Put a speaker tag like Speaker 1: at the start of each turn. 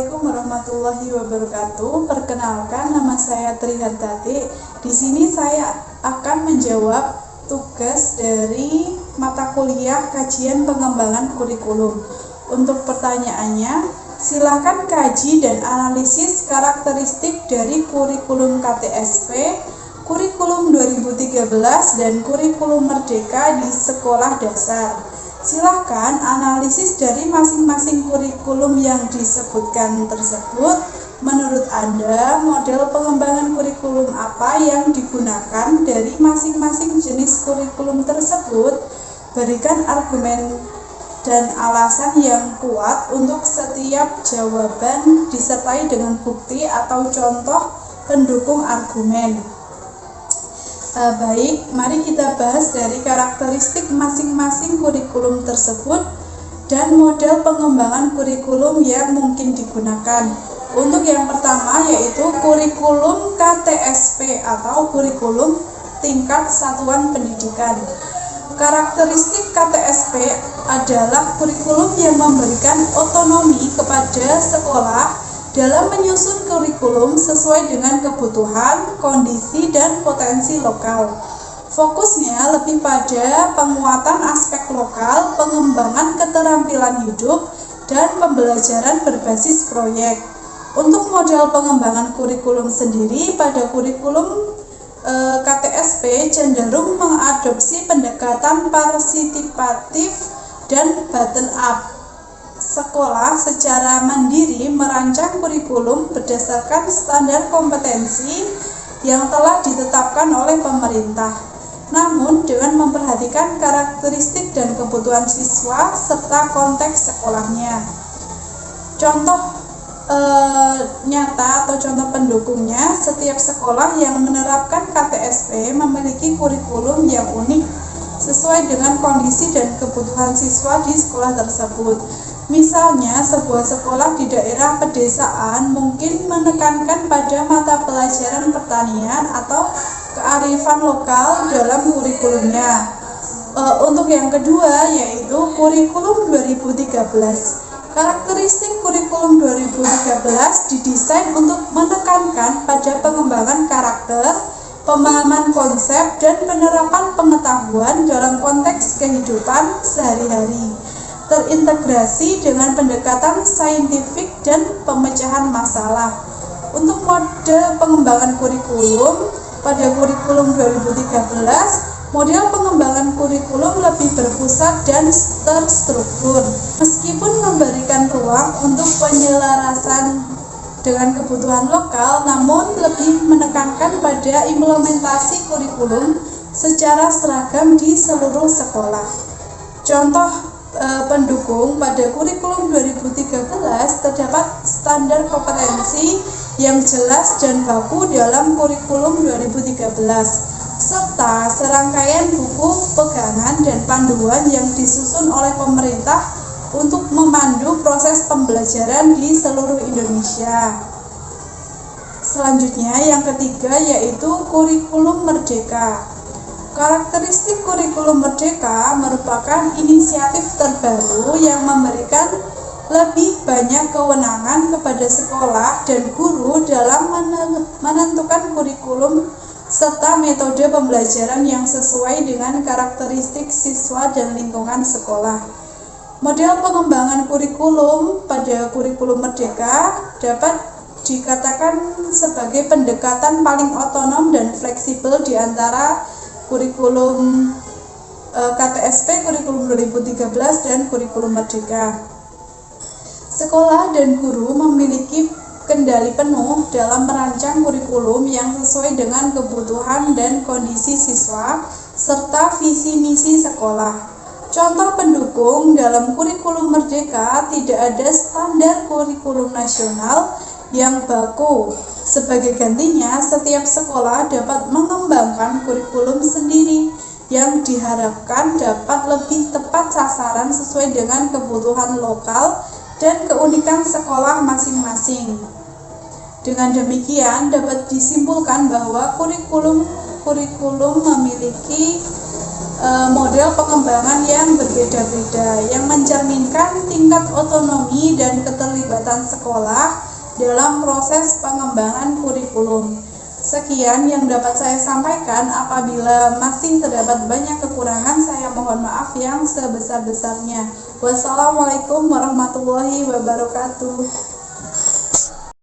Speaker 1: Assalamualaikum warahmatullahi wabarakatuh. Perkenalkan, nama saya Trihardati. Di sini saya akan menjawab tugas dari mata kuliah kajian pengembangan kurikulum. Untuk pertanyaannya, silakan kaji dan analisis karakteristik dari kurikulum KTSP, kurikulum 2013 dan kurikulum Merdeka di sekolah dasar. Silakan analisis dari masing-masing kurikulum yang disebutkan tersebut. Menurut Anda, model pengembangan kurikulum apa yang digunakan dari masing-masing jenis kurikulum tersebut? Berikan argumen dan alasan yang kuat untuk setiap jawaban disertai dengan bukti atau contoh pendukung argumen. Baik, mari kita bahas dari karakteristik masing-masing kurikulum tersebut dan model pengembangan kurikulum yang mungkin digunakan. Untuk yang pertama yaitu kurikulum KTSP atau kurikulum tingkat satuan pendidikan. Karakteristik KTSP adalah kurikulum yang memberikan otonomi kepada sekolah dalam menyusun kurikulum sesuai dengan kebutuhan, kondisi, dan potensi lokal. Fokusnya lebih pada penguatan aspek lokal, pengembangan keterampilan hidup, dan pembelajaran berbasis proyek. Untuk model pengembangan kurikulum sendiri, pada kurikulum KTSP cenderung mengadopsi pendekatan partisipatif dan bottom-up. Sekolah secara mandiri merancang kurikulum berdasarkan standar kompetensi yang telah ditetapkan oleh pemerintah, namun dengan memperhatikan karakteristik dan kebutuhan siswa serta konteks sekolahnya. Contoh nyata atau contoh pendukungnya, setiap sekolah yang menerapkan KTSP memiliki kurikulum yang unik sesuai dengan kondisi dan kebutuhan siswa di sekolah tersebut. Misalnya, sebuah sekolah di daerah pedesaan mungkin menekankan pada mata pelajaran pertanian atau kearifan lokal dalam kurikulumnya. Untuk yang kedua yaitu kurikulum 2013. Karakteristik kurikulum 2013 didesain untuk menekankan pada pengembangan karakter, pemahaman konsep, dan penerapan pengetahuan dalam konteks kehidupan sehari-hari, terintegrasi dengan pendekatan saintifik dan pemecahan masalah. Untuk mode pengembangan kurikulum, pada kurikulum 2013, model pengembangan kurikulum lebih berpusat dan terstruktur. Meskipun memberikan ruang untuk penyelarasan dengan kebutuhan lokal, namun lebih menekankan pada implementasi kurikulum secara seragam di seluruh sekolah. Contoh pendukung, pada kurikulum 2013 terdapat standar kompetensi yang jelas dan baku dalam kurikulum 2013, serta serangkaian buku pegangan dan panduan yang disusun oleh pemerintah untuk memandu proses pembelajaran di seluruh Indonesia. Selanjutnya, yang ketiga yaitu kurikulum Merdeka. Karakteristik kurikulum Merdeka merupakan inisiatif terbaru yang memberikan lebih banyak kewenangan kepada sekolah dan guru dalam menentukan kurikulum serta metode pembelajaran yang sesuai dengan karakteristik siswa dan lingkungan sekolah. Model pengembangan kurikulum pada kurikulum Merdeka dapat dikatakan sebagai pendekatan paling otonom dan fleksibel di antara kurikulum KTSP, kurikulum 2013, dan kurikulum Merdeka. Sekolah dan guru memiliki kendali penuh dalam merancang kurikulum yang sesuai dengan kebutuhan dan kondisi siswa serta visi misi sekolah. Contoh pendukung, dalam kurikulum Merdeka tidak ada standar kurikulum nasional yang baku. Sebagai gantinya, setiap sekolah dapat mengembangkan kurikulum sendiri yang diharapkan dapat lebih tepat sasaran sesuai dengan kebutuhan lokal dan keunikan sekolah masing-masing. Dengan demikian, dapat disimpulkan bahwa kurikulum memiliki model pengembangan yang berbeda-beda yang mencerminkan tingkat otonomi dan keterlibatan keterlibatan sekolah dalam proses pengembangan kurikulum. Sekian yang dapat saya sampaikan. Apabila masih terdapat banyak kekurangan, saya mohon maaf yang sebesar-besarnya. Wassalamualaikum warahmatullahi wabarakatuh.